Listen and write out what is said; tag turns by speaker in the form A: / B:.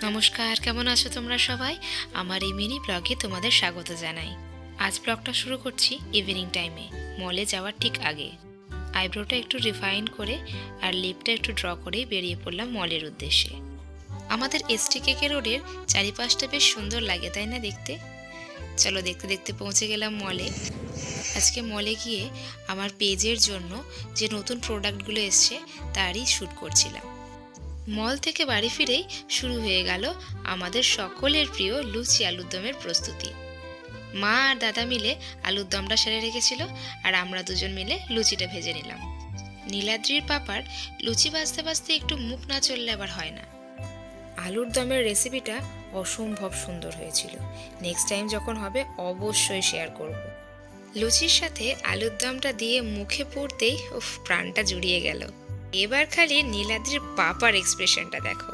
A: নমস্কার, কেমন আছো তোমরা সবাই? আমার এই মিনি ব্লগে তোমাদের স্বাগত জানাই। আজ ব্লগটা শুরু করছি ইভিনিং টাইমে, মলে যাওয়ার ঠিক আগে। আইব্রোটা একটু রিফাইন করে আর লিপটা একটু ড্র করে বেরিয়ে পড়লাম মলের উদ্দেশ্যে। আমাদের এসটিকেকে রোডের চারিপাশটা বেশ সুন্দর লাগে, তাই না দেখতে? চলো দেখতে দেখতে পৌঁছে গেলাম মলে। আজকে মলে গিয়ে আমার পেজের জন্য যে নতুন প্রোডাক্টগুলো এসছে তারই শ্যুট করছিলাম। মল থেকে বাড়ি ফিরেই শুরু হয়ে গেল আমাদের সকলের প্রিয় লুচি আলুর দমের প্রস্তুতি। মা আর দাদা মিলে আলুর দমটা সেরে রেখেছিল, আর আমরা দুজন মিলে লুচিটা ভেজে নিলাম। নীলাদ্রির পাপার লুচি ভাজতে ভাজতে একটু মুখ না চললে আবার হয় না। আলুর দমের রেসিপিটা অসম্ভব সুন্দর হয়েছিল। নেক্সট টাইম যখন হবে অবশ্যই শেয়ার করব। লুচির সাথে আলুর দমটা দিয়ে মুখে পড়তেই প্রাণটা জুড়িয়ে গেল। এবার খালি নীলাদ্রির পাপার এক্সপ্রেশনটা দেখো।